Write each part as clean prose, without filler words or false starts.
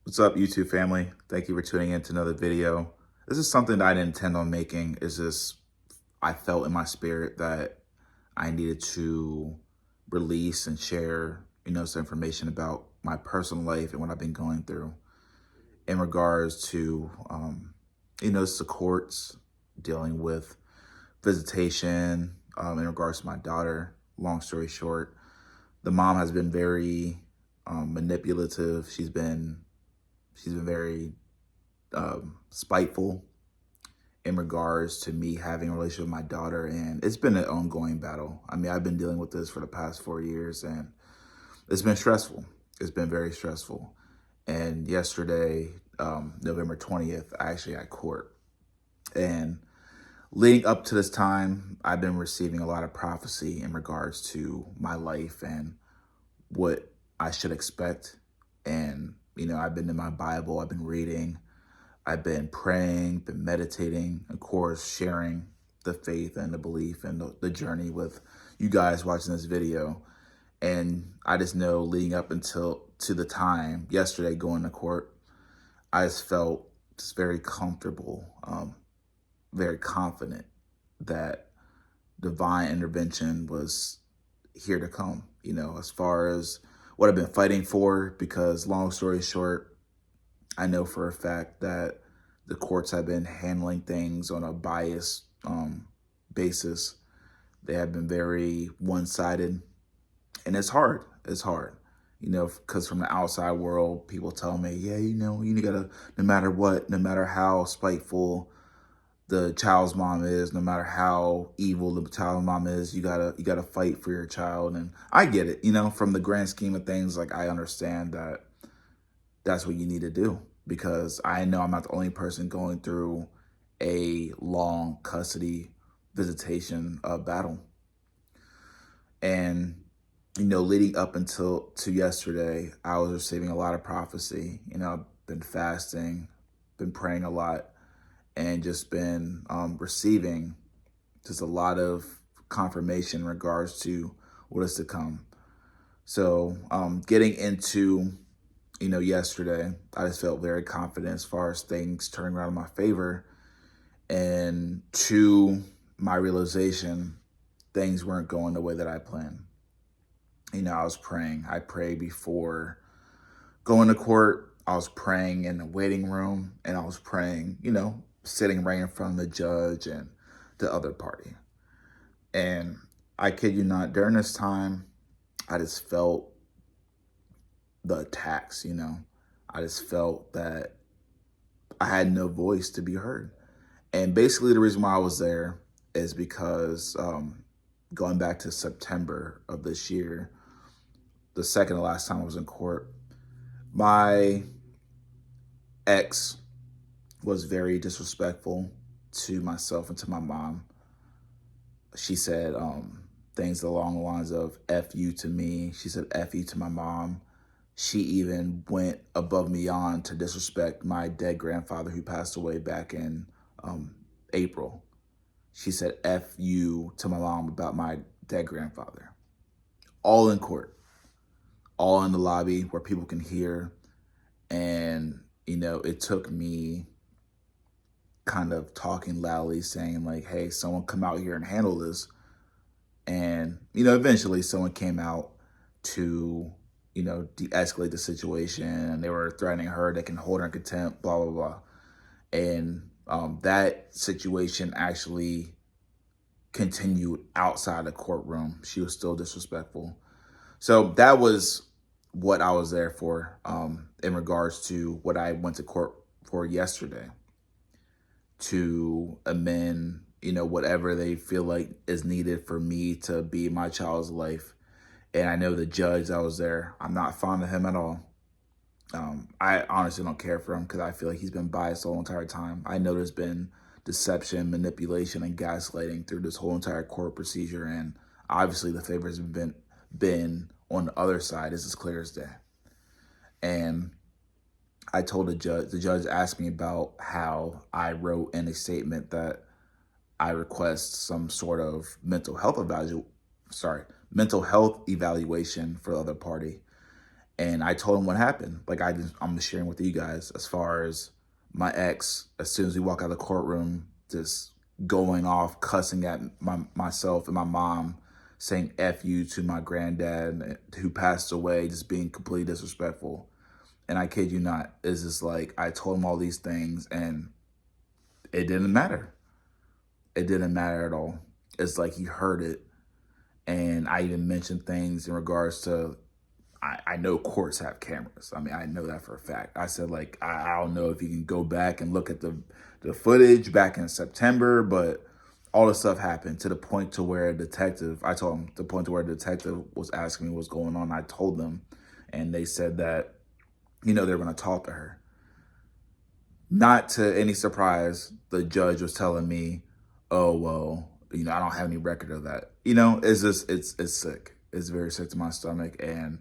What's up, YouTube family? Thank you for tuning in to another video. This is something that I didn't intend on making. It's just I felt in my spirit that I needed to release and share, some information about my personal life and what I've been going through in regards to, the courts dealing with visitation, in regards to my daughter. Long story short, the mom has been very manipulative. She's been very spiteful in regards to me having a relationship with my daughter, and it's been an ongoing battle. I mean, I've been dealing with this for the past 4 years, and it's been stressful. It's been very stressful. And yesterday, November 20th, I actually had court. And leading up to this time, I've been receiving a lot of prophecy in regards to my life and what I should expect. And, I've been in my Bible, I've been reading, I've been praying, been meditating, of course, sharing the faith and the belief and the journey with you guys watching this video. And I just know leading up until to the time yesterday going to court, I just felt just very comfortable, very confident that divine intervention was here to come, as far as what I've been fighting for, because long story short, I know for a fact that the courts have been handling things on a biased basis. They have been very one-sided, and it's hard. It's hard, because from the outside world, people tell me, yeah, you gotta, no matter what, no matter how spiteful the child's mom is, no matter how evil the child's mom is, you gotta fight for your child. And I get it, from the grand scheme of things, like I understand that that's what you need to do, because I know I'm not the only person going through a long custody visitation battle. And, leading up until to yesterday, I was receiving a lot of prophecy. I've been fasting, been praying a lot, and just been receiving just a lot of confirmation in regards to what is to come. So getting into, yesterday, I just felt very confident as far as things turning around in my favor. And to my realization, things weren't going the way that I planned. I was praying. I prayed before going to court. I was praying in the waiting room, and I was praying, sitting right in front of the judge and the other party. And I kid you not, during this time, I just felt the attacks, I just felt that I had no voice to be heard. And basically the reason why I was there is because going back to September of this year, the second to last time I was in court, my ex was very disrespectful to myself and to my mom. She said things along the lines of F you to me. She said F you to my mom. She even went above and beyond to disrespect my dead grandfather who passed away back in April. She said F you to my mom about my dead grandfather. All in court, all in the lobby where people can hear. And, it took me kind of talking loudly, saying like, hey, someone come out here and handle this. And, eventually someone came out to, de-escalate the situation. And they were threatening her, they can hold her in contempt, blah, blah, blah. And that situation actually continued outside the courtroom. She was still disrespectful. So that was what I was there for, in regards to what I went to court for yesterday, to amend, whatever they feel like is needed for me to be my child's life. And I know the judge that was there, I'm not fond of him at all. I honestly don't care for him because I feel like he's been biased the whole entire time. I know there's been deception, manipulation, and gaslighting through this whole entire court procedure. And obviously the favors have been on the other side. It's as clear as day. And I told the judge asked me about how I wrote in a statement that I request some sort of mental health evaluation for the other party. And I told him what happened. Like I'm just sharing with you guys as far as my ex, as soon as we walk out of the courtroom, just going off, cussing at myself and my mom, saying F you to my granddad who passed away, just being completely disrespectful. And I kid you not, it's just like I told him all these things and it didn't matter. It didn't matter at all. It's like he heard it. And I even mentioned things in regards to, I know courts have cameras. I mean, I know that for a fact. I said, like, I don't know if you can go back and look at the footage back in September, but all this stuff happened to the point to where I told him, the point to where a detective was asking me what's going on. I told them, and they said that, they were going to talk to her. Not to any surprise, the judge was telling me, oh, well, I don't have any record of that. It's just, it's sick. It's very sick to my stomach. And,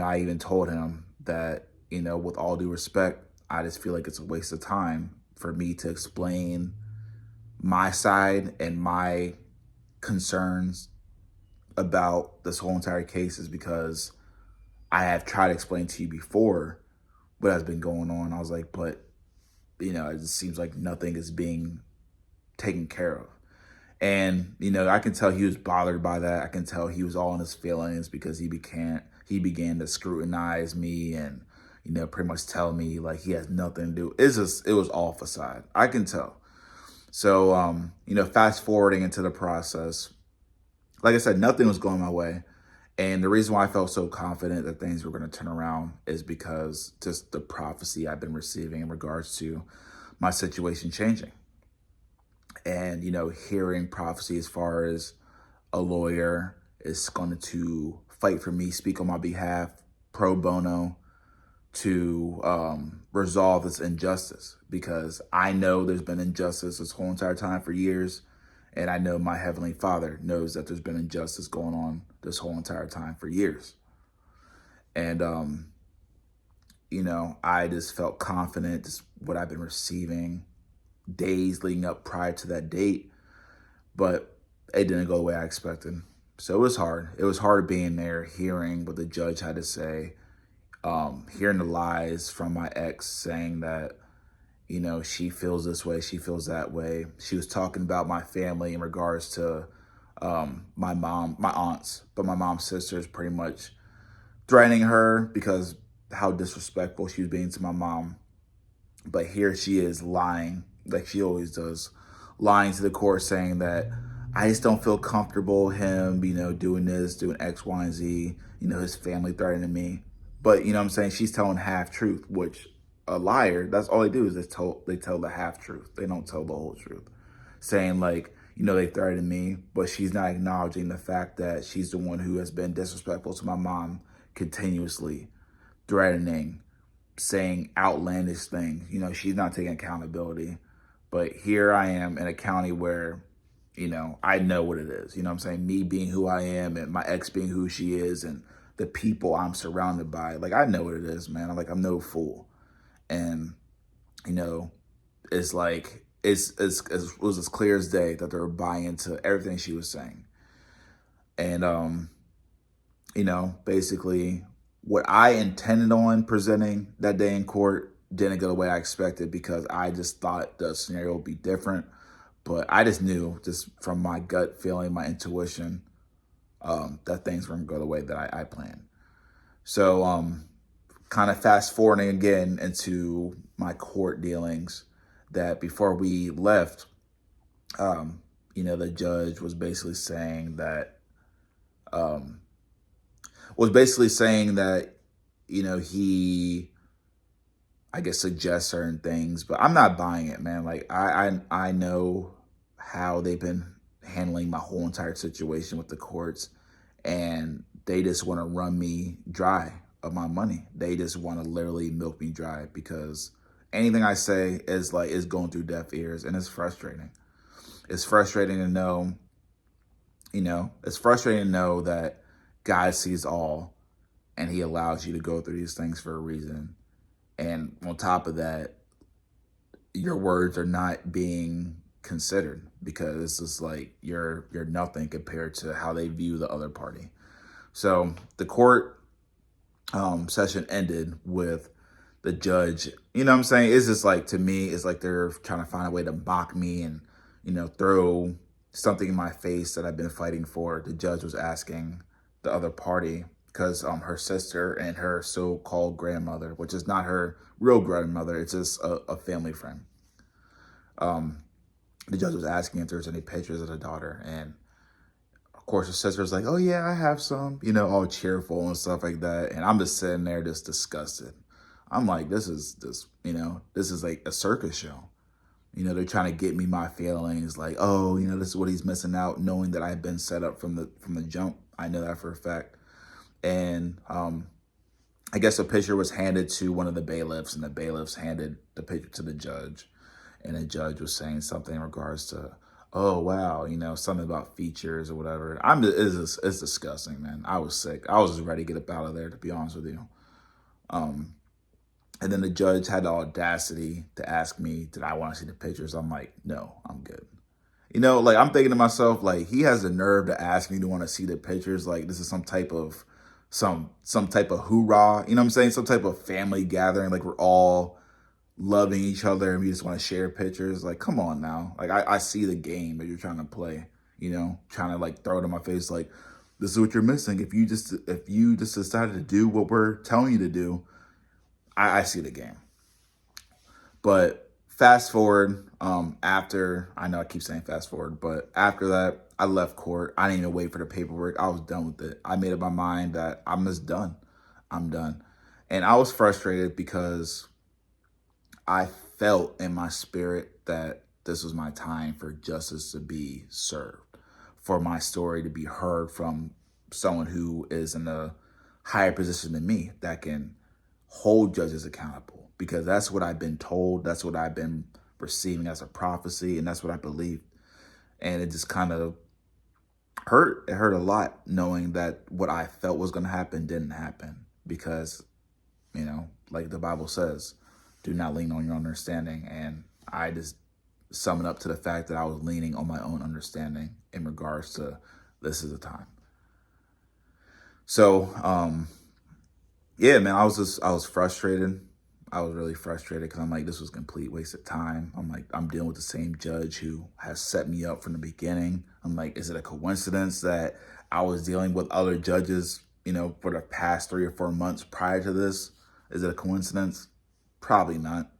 I even told him that, with all due respect, I just feel like it's a waste of time for me to explain my side and my concerns about this whole entire case is because I have tried to explain to you before what has been going on. I was like, but, it just seems like nothing is being taken care of. And, I can tell he was bothered by that. I can tell he was all in his feelings because he began to scrutinize me and, pretty much tell me like he has nothing to do. It was all facade. I can tell. So, fast forwarding into the process, like I said, nothing was going my way. And the reason why I felt so confident that things were going to turn around is because just the prophecy I've been receiving in regards to my situation changing. And, hearing prophecy as far as a lawyer is going to fight for me, speak on my behalf, pro bono, to resolve this injustice. Because I know there's been injustice this whole entire time for years. And I know my Heavenly Father knows that there's been injustice going on this whole entire time for years. And, I just felt confident, just what I've been receiving days leading up prior to that date, but it didn't go the way I expected. So it was hard. It was hard being there, hearing what the judge had to say, hearing the lies from my ex saying that, she feels this way, she feels that way. She was talking about my family in regards to my mom, my aunts, but my mom's sister is pretty much threatening her because how disrespectful she was being to my mom. But here she is lying, like she always does, lying to the court saying that I just don't feel comfortable him, doing this, doing X, Y, and Z, his family threatening me. But, what I'm saying, she's telling half truth, which a liar, that's all they do is they tell the half truth. They don't tell the whole truth. Saying like, they threatened me, but she's not acknowledging the fact that she's the one who has been disrespectful to my mom continuously, threatening, saying outlandish things. She's not taking accountability. But here I am in a county where, I know what it is. I'm saying? Me being who I am and my ex being who she is and the people I'm surrounded by. Like, I know what it is, man. I'm no fool. And, it's like, it was as clear as day that they were buying into everything she was saying. And, basically what I intended on presenting that day in court didn't go the way I expected because I just thought the scenario would be different. But I just knew, just from my gut feeling, my intuition, that things weren't going to go the way that I planned. So kind of fast forwarding again into my court dealings, that before we left, the judge was basically saying that, he, I guess, suggests certain things, but I'm not buying it, man. Like I know how they've been handling my whole entire situation with the courts, and they just want to run me dry of my money. They just want to literally milk me dry because anything I say is going through deaf ears, and it's frustrating. It's frustrating to know, that God sees all and he allows you to go through these things for a reason. And on top of that, your words are not being considered because it's just like you're nothing compared to how they view the other party. So the court session ended with the judge. You know what I'm saying? It's just like, to me, it's like they're trying to find a way to mock me and, throw something in my face that I've been fighting for. The judge was asking the other party because her sister and her so-called grandmother, which is not her real grandmother, it's just a family friend. The judge was asking if there's any pictures of the daughter, and of course, her sister's like, "Oh yeah, I have some," all cheerful and stuff like that. And I'm just sitting there, just disgusted. I'm like, this is like a circus show. They're trying to get me my feelings, like, oh, this is what he's missing out, knowing that I've been set up from the jump. I know that for a fact. And I guess a picture was handed to one of the bailiffs, and the bailiffs handed the picture to the judge, and the judge was saying something in regards to, oh wow, something about features or whatever. It's disgusting, man. I was sick. I was just ready to get up out of there, to be honest with you. And then the judge had the audacity to ask me, did I want to see the pictures? I'm like, no, I'm good. Like, I'm thinking to myself, like, he has the nerve to ask me to want to see the pictures. Like, this is some type of hoorah, you know what I'm saying? Some type of family gathering. Like, we're all loving each other and we just want to share pictures. Like, come on now. Like, I see the game that you're trying to play, trying to like throw it in my face. Like, this is what you're missing. If you just decided to do what we're telling you to do, I see the game. But fast forward, after, I know I keep saying fast forward, but after that, I left court. I didn't even wait for the paperwork. I was done with it. I made up my mind that I'm just done. I'm done. And I was frustrated because I felt in my spirit that this was my time for justice to be served, for my story to be heard from someone who is in a higher position than me that can hold judges accountable, because that's what I've been told. That's what I've been receiving as a prophecy, and that's what I believe. And it just kind of hurt. It hurt a lot knowing that what I felt was going to happen didn't happen, because, like the Bible says, do not lean on your understanding. And I just sum it up to the fact that I was leaning on my own understanding in regards to this is the time. So, yeah, man, I was frustrated. I was really frustrated because I'm like, this was complete waste of time. I'm like, I'm dealing with the same judge who has set me up from the beginning. I'm like, is it a coincidence that I was dealing with other judges, for the past 3 or 4 months prior to this? Is it a coincidence? Probably not.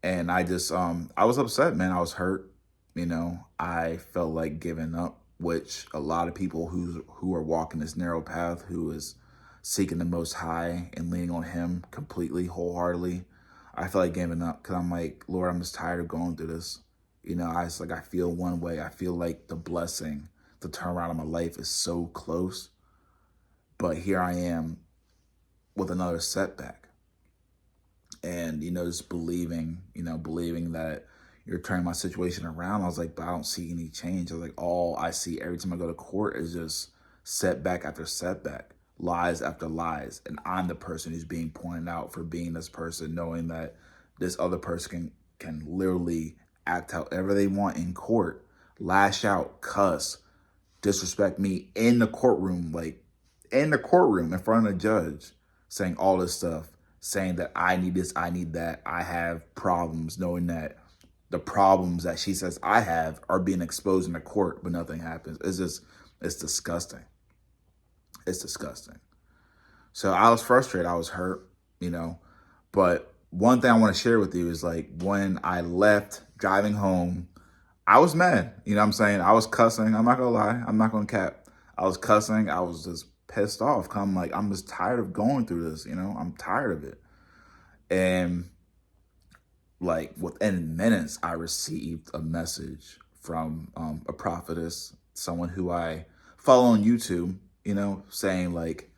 And I just, I was upset, man. I was hurt. I felt like giving up, which a lot of people who are walking this narrow path, who is seeking the Most High and leaning on Him completely, wholeheartedly, I feel like giving up, because I'm like, Lord, I'm just tired of going through this. I feel one way. I feel like the blessing, the turnaround of my life is so close, but here I am with another setback. And, just believing that you're turning my situation around. I was like, but I don't see any change. I was like, all I see every time I go to court is just setback after setback, lies after lies. And I'm the person who's being pointed out for being this person, knowing that this other person can literally act however they want in court, lash out, cuss, disrespect me in the courtroom, like in the courtroom in front of the judge, saying all this stuff, saying that I need this, I need that, I have problems, knowing that the problems that she says I have are being exposed in the court, but nothing happens. It's disgusting. It's disgusting. So I was frustrated. I was hurt, but one thing I want to share with you is, like, when I left driving home, I was mad. You know what I'm saying? I was cussing. I'm not going to lie. I'm not going to cap. I was cussing. I was just pissed off. I'm like, I'm just tired of going through this. I'm tired of it. And like within minutes, I received a message from a prophetess, someone who I follow on YouTube, saying like,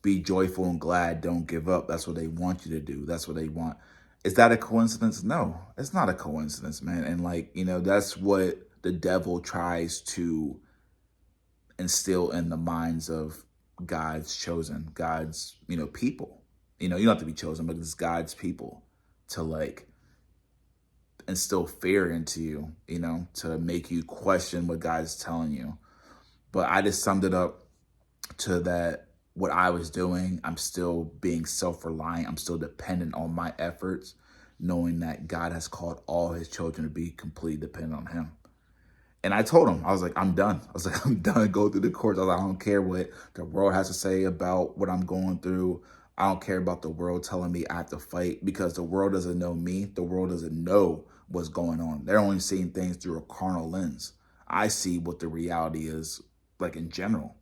be joyful and glad, don't give up. That's what they want you to do. That's what they want. Is that a coincidence? No, it's not a coincidence, man. And like, that's what the devil tries to instill in the minds of God's chosen, God's, people. You don't have to be chosen, but it's God's people, to like instill fear into you, to make you question what God's telling you. But I just summed it up to that what I was doing, I'm still being self-reliant. I'm still dependent on my efforts, knowing that God has called all his children to be completely dependent on him. And I told him, I was like, I'm done. I was like, I'm done going through the courts. I was like, I don't care what the world has to say about what I'm going through. I don't care about the world telling me I have to fight, because the world doesn't know me. The world doesn't know what's going on. They're only seeing things through a carnal lens. I see what the reality is, like in general.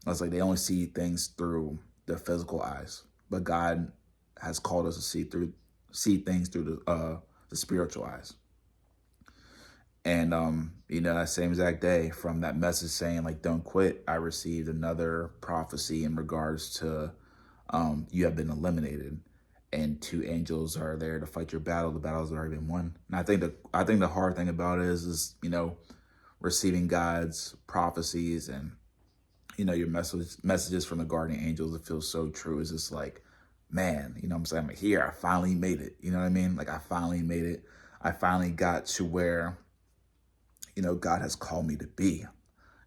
I was like, they only see things through their physical eyes, but God has called us to see things through the spiritual eyes. And that same exact day, from that message saying like don't quit, I received another prophecy in regards to you have been eliminated, and two angels are there to fight your battle. The battle's already been won. And I think the hard thing about it is receiving God's prophecies and your messages from the guardian angels. It feels so true. It's just like, man, what I'm saying? I'm here, I finally made it. You know what I mean? Like I finally made it. I finally got to where God has called me to be.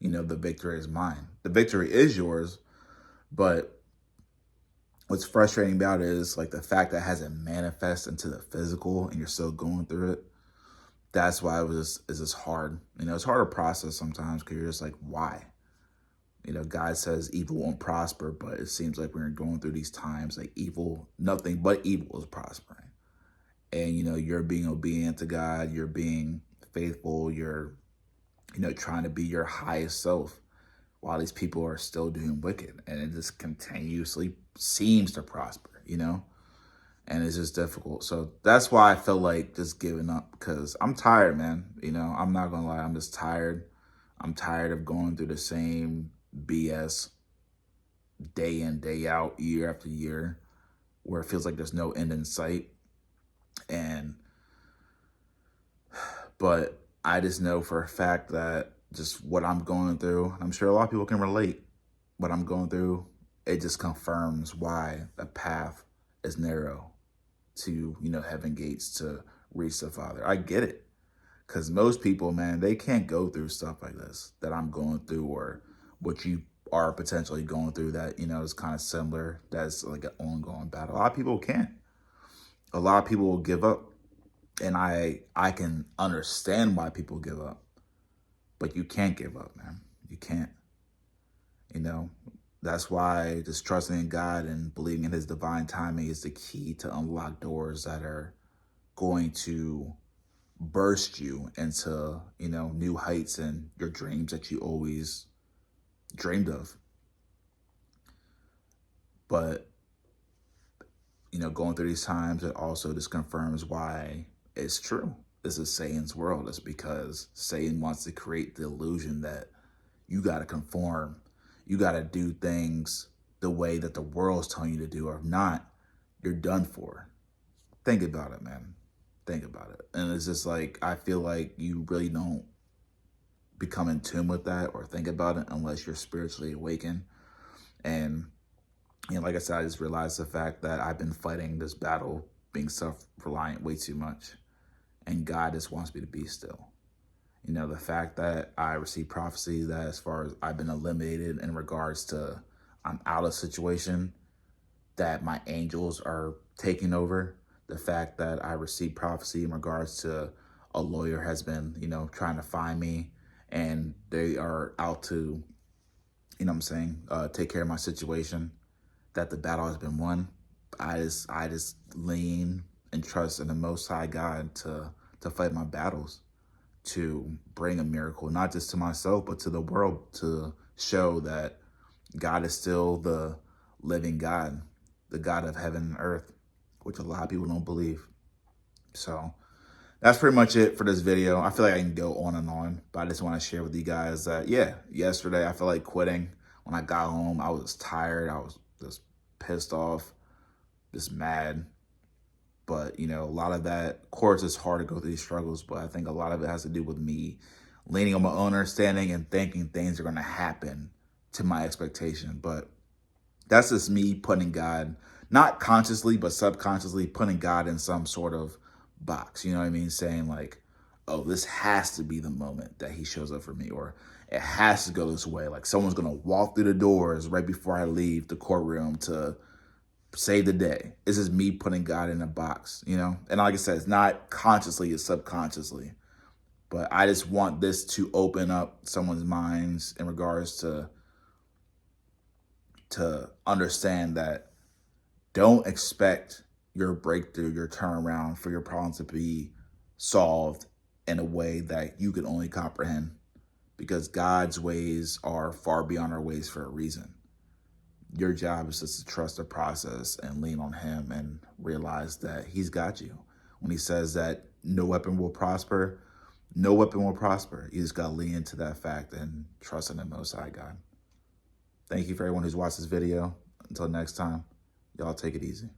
The victory is mine. The victory is yours, but what's frustrating about it is like the fact that it hasn't manifested into the physical and you're still going through it. That's why it's just hard. It's hard to process sometimes, because you're just like, why? God says evil won't prosper, but it seems like we're going through these times, like nothing but evil is prospering. And, you're being obedient to God, you're being faithful, you're, trying to be your highest self while these people are still doing wicked. And it just continuously seems to prosper, and it's just difficult. So that's why I feel like just giving up, because I'm tired, man. I'm not going to lie. I'm just tired. I'm tired of going through the same BS day in, day out, year after year, where it feels like there's no end in sight. But I just know for a fact that just what I'm going through, I'm sure a lot of people can relate, what I'm going through, it just confirms why the path is narrow to, heaven gates to reach the Father. I get it. Because most people, man, they can't go through stuff like this that I'm going through, or what you are potentially going through that, is kind of similar. That's like an ongoing battle. A lot of people can't. A lot of people will give up. And I can understand why people give up. But you can't give up, man. You can't. That's why just trusting in God and believing in his divine timing is the key to unlock doors that are going to burst you into, new heights and your dreams that you always dreamed of. But, going through these times, it also just confirms why it's true. This is Satan's world. It's because Satan wants to create the illusion that you got to conform. You got to do things the way that the world's telling you to do, or if not, you're done for. Think about it, man. Think about it. And it's just like, I feel like you really don't become in tune with that or think about it unless you're spiritually awakened. And, like I said, I just realized the fact that I've been fighting this battle, being self-reliant way too much. And God just wants me to be still. The fact that I received prophecy that as far as I've been eliminated in regards to I'm out of situation, that my angels are taking over. The fact that I received prophecy in regards to a lawyer has been, trying to find me, and they are out to, take care of my situation, that the battle has been won. I just lean and trust in the Most High God to fight my battles, to bring a miracle, not just to myself, but to the world, to show that God is still the living God, the God of heaven and earth, which a lot of people don't believe. So that's pretty much it for this video. I feel like I can go on and on, but I just want to share with you guys that, yesterday I felt like quitting. When I got home, I was tired. I was just pissed off, just mad. But, a lot of that, of course, it's hard to go through these struggles, but I think a lot of it has to do with me leaning on my own understanding and thinking things are going to happen to my expectation. But that's just me putting God, not consciously, but subconsciously putting God in some sort of box. You know what I mean? Saying like, oh, this has to be the moment that he shows up for me. Or it has to go this way. Like someone's going to walk through the doors right before I leave the courtroom to save the day. This is me putting God in a box, you know? And like I said, it's not consciously, it's subconsciously. But I just want this to open up someone's minds in regards to understand that don't expect your breakthrough, your turnaround for your problems to be solved in a way that you can only comprehend, because God's ways are far beyond our ways for a reason. Your job is just to trust the process and lean on him and realize that he's got you. When he says that no weapon will prosper, no weapon will prosper. You just got to lean into that fact and trust in the Most High God. Thank you for everyone who's watched this video. Until next time, y'all take it easy.